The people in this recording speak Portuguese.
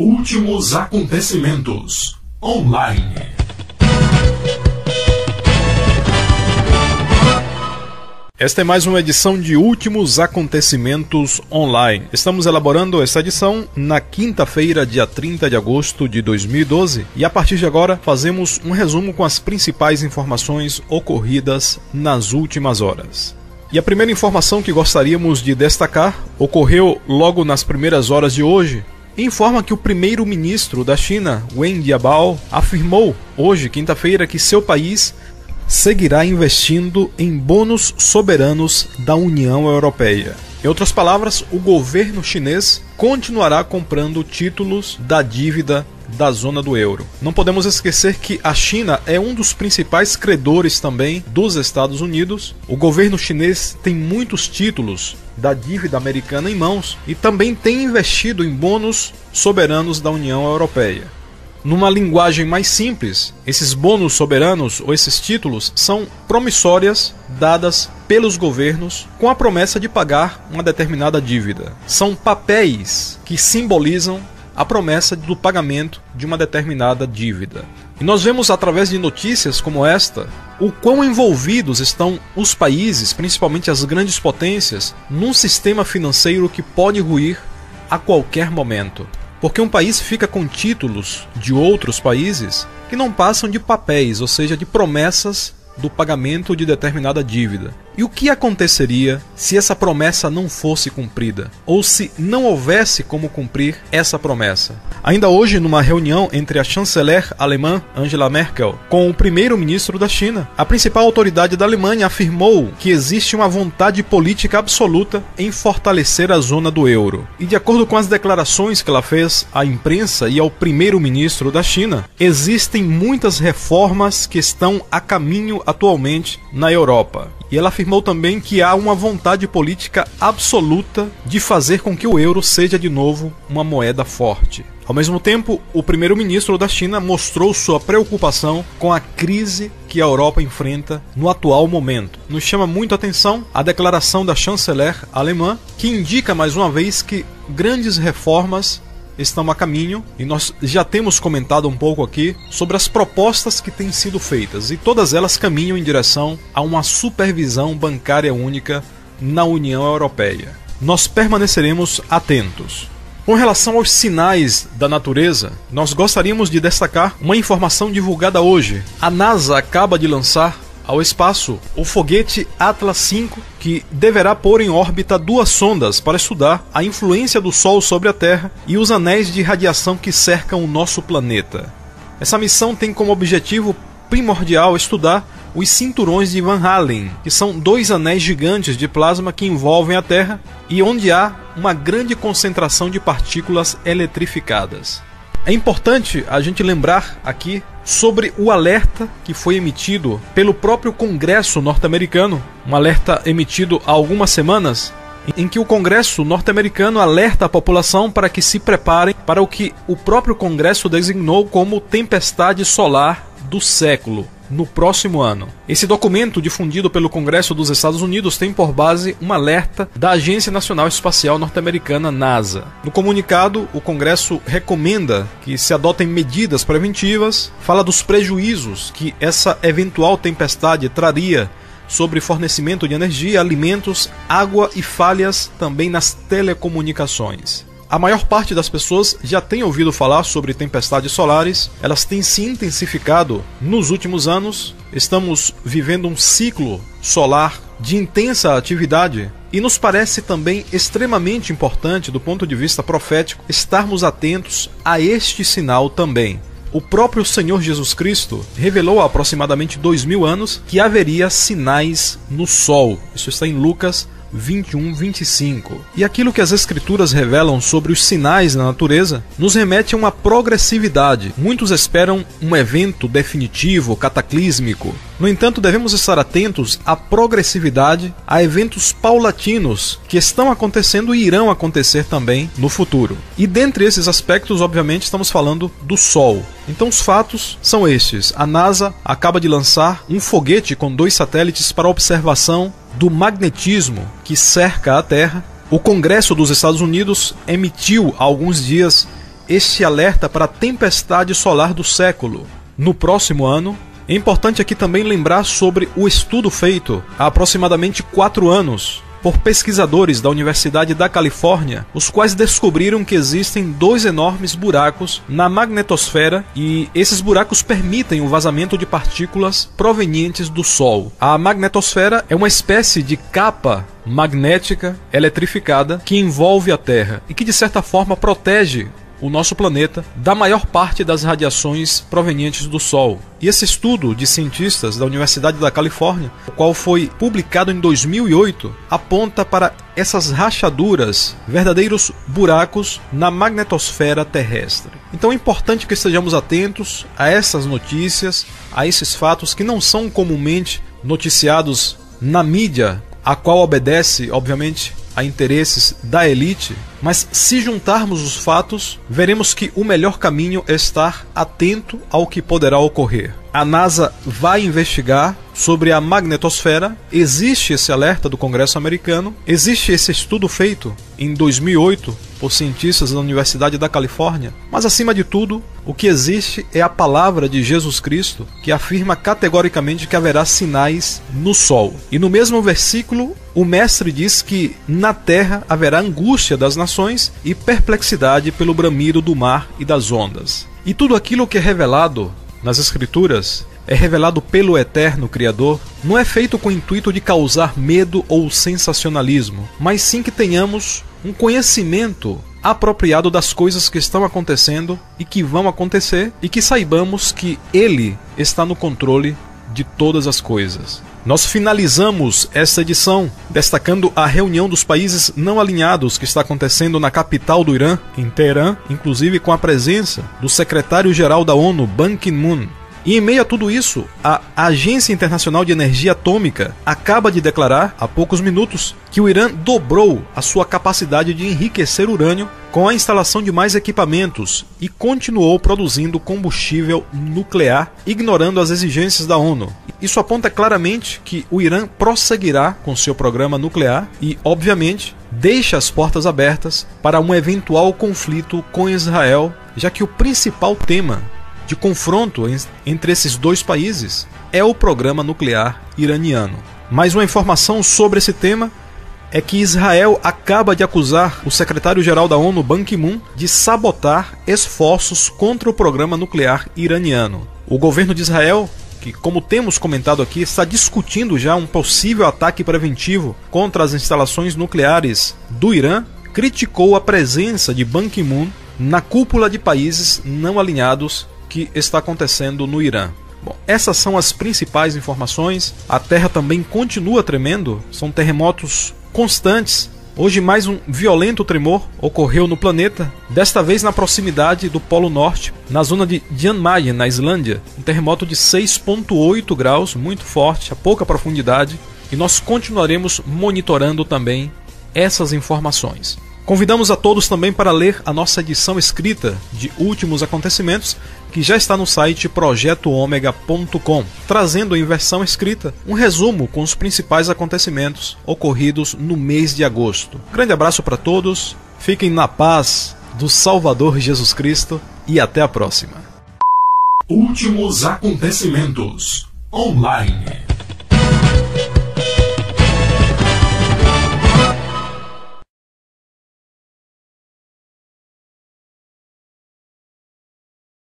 Últimos acontecimentos online. Esta é mais uma edição de Últimos Acontecimentos Online. Estamos elaborando esta edição na quinta-feira, dia 30 de agosto de 2012, e a partir de agora fazemos um resumo com as principais informações ocorridas nas últimas horas. E a primeira informação que gostaríamos de destacar ocorreu logo nas primeiras horas de hoje, e informa que o primeiro-ministro da China, Wen Jiabao, afirmou hoje, quinta-feira, que seu país seguirá investindo em bônus soberanos da União Europeia. Em outras palavras, o governo chinês continuará comprando títulos da dívida da zona do euro. Não podemos esquecer que a China é um dos principais credores também dos Estados Unidos. O governo chinês tem muitos títulos da dívida americana em mãos e também tem investido em bônus soberanos da União Europeia. Numa linguagem mais simples, esses bônus soberanos ou esses títulos são promissórias dadas pelos governos com a promessa de pagar uma determinada dívida. São papéis que simbolizam a promessa do pagamento de uma determinada dívida. E nós vemos através de notícias como esta o quão envolvidos estão os países, principalmente as grandes potências, num sistema financeiro que pode ruir a qualquer momento. Porque um país fica com títulos de outros países que não passam de papéis, ou seja, de promessas do pagamento de determinada dívida. E o que aconteceria se essa promessa não fosse cumprida? Ou se não houvesse como cumprir essa promessa? Ainda hoje, numa reunião entre a chanceler alemã Angela Merkel com o primeiro-ministro da China, a principal autoridade da Alemanha afirmou que existe uma vontade política absoluta em fortalecer a zona do euro. E de acordo com as declarações que ela fez à imprensa e ao primeiro-ministro da China, existem muitas reformas que estão a caminho atualmente na Europa. E ela afirmou também que há uma vontade política absoluta de fazer com que o euro seja de novo uma moeda forte. Ao mesmo tempo, o primeiro-ministro da China mostrou sua preocupação com a crise que a Europa enfrenta no atual momento. Nos chama muito a atenção a declaração da chanceler alemã, que indica mais uma vez que grandes reformas estão a caminho, e nós já temos comentado um pouco aqui sobre as propostas que têm sido feitas, e todas elas caminham em direção a uma supervisão bancária única na União Europeia. Nós permaneceremos atentos. Com relação aos sinais da natureza, nós gostaríamos de destacar uma informação divulgada hoje. A NASA acaba de lançar ao espaço o foguete Atlas V, que deverá pôr em órbita 2 sondas para estudar a influência do Sol sobre a Terra e os anéis de radiação que cercam o nosso planeta. Essa missão tem como objetivo primordial estudar os cinturões de Van Allen, que são 2 anéis gigantes de plasma que envolvem a Terra e onde há uma grande concentração de partículas eletrificadas. É importante a gente lembrar aqui sobre o alerta que foi emitido pelo próprio Congresso norte-americano, um alerta emitido há algumas semanas, em que o Congresso norte-americano alerta a população para que se preparem para o que o próprio Congresso designou como tempestade solar do século, no próximo ano. Esse documento, difundido pelo Congresso dos Estados Unidos, tem por base um alerta da Agência Nacional Espacial Norte-Americana, NASA. No comunicado, o Congresso recomenda que se adotem medidas preventivas, fala dos prejuízos que essa eventual tempestade traria sobre fornecimento de energia, alimentos, água e falhas também nas telecomunicações. A maior parte das pessoas já tem ouvido falar sobre tempestades solares, elas têm se intensificado nos últimos anos. Estamos vivendo um ciclo solar de intensa atividade e nos parece também extremamente importante, do ponto de vista profético, estarmos atentos a este sinal também. O próprio Senhor Jesus Cristo revelou há aproximadamente 2000 anos que haveria sinais no Sol. Isso está em Lucas 21, 25. E aquilo que as Escrituras revelam sobre os sinais na natureza nos remete a uma progressividade. Muitos esperam um evento definitivo, cataclísmico. No entanto, devemos estar atentos à progressividade, a eventos paulatinos que estão acontecendo e irão acontecer também no futuro. E dentre esses aspectos, obviamente, estamos falando do Sol. Então os fatos são estes. A NASA acaba de lançar um foguete com 2 satélites para observação do magnetismo que cerca a Terra. O Congresso dos Estados Unidos emitiu há alguns dias este alerta para a tempestade solar do século no próximo ano. É importante aqui também lembrar sobre o estudo feito há aproximadamente 4 anos por pesquisadores da Universidade da Califórnia, os quais descobriram que existem 2 enormes buracos na magnetosfera e esses buracos permitem o vazamento de partículas provenientes do Sol. A magnetosfera é uma espécie de capa magnética eletrificada que envolve a Terra e que de certa forma protege o nosso planeta da maior parte das radiações provenientes do Sol. E esse estudo de cientistas da Universidade da Califórnia, o qual foi publicado em 2008, aponta para essas rachaduras, verdadeiros buracos na magnetosfera terrestre. Então é importante que estejamos atentos a essas notícias, a esses fatos que não são comumente noticiados na mídia, a qual obedece, obviamente, a interesses da elite, mas se juntarmos os fatos, veremos que o melhor caminho é estar atento ao que poderá ocorrer. A NASA vai investigar sobre a magnetosfera, existe esse alerta do Congresso americano, existe esse estudo feito em 2008 por cientistas da Universidade da Califórnia, mas acima de tudo, o que existe é a palavra de Jesus Cristo, que afirma categoricamente que haverá sinais no Sol. E no mesmo versículo, o mestre diz que na terra haverá angústia das nações e perplexidade pelo bramido do mar e das ondas. E tudo aquilo que é revelado nas Escrituras é revelado pelo eterno Criador, não é feito com o intuito de causar medo ou sensacionalismo, mas sim que tenhamos um conhecimento apropriado das coisas que estão acontecendo e que vão acontecer, e que saibamos que Ele está no controle de todas as coisas. Nós finalizamos esta edição destacando a reunião dos países não alinhados que está acontecendo na capital do Irã, em Teherã, inclusive com a presença do secretário-geral da ONU, Ban Ki-moon. E em meio a tudo isso, a Agência Internacional de Energia Atômica acaba de declarar, há poucos minutos, que o Irã dobrou a sua capacidade de enriquecer urânio com a instalação de mais equipamentos e continuou produzindo combustível nuclear, ignorando as exigências da ONU. Isso aponta claramente que o Irã prosseguirá com seu programa nuclear e, obviamente, deixa as portas abertas para um eventual conflito com Israel, já que o principal tema de confronto entre esses 2 países é o programa nuclear iraniano. Mais uma informação sobre esse tema é que Israel acaba de acusar o secretário-geral da ONU, Ban Ki-moon, de sabotar esforços contra o programa nuclear iraniano. O governo de Israel, que, como temos comentado aqui, está discutindo já um possível ataque preventivo contra as instalações nucleares do Irã, criticou a presença de Ban Ki-moon na cúpula de países não alinhados que está acontecendo no Irã. Bom, essas são as principais informações. A Terra também continua tremendo, são terremotos constantes. Hoje mais um violento tremor ocorreu no planeta, desta vez na proximidade do Polo Norte, na zona de Jan Mayen, na Islândia. Um terremoto de 6,8 graus, muito forte, a pouca profundidade, e nós continuaremos monitorando também essas informações. Convidamos a todos também para ler a nossa edição escrita de Últimos Acontecimentos, que já está no site projetoomega.com, trazendo em versão escrita um resumo com os principais acontecimentos ocorridos no mês de agosto. Grande abraço para todos, fiquem na paz do Salvador Jesus Cristo e até a próxima. Últimos Acontecimentos Online.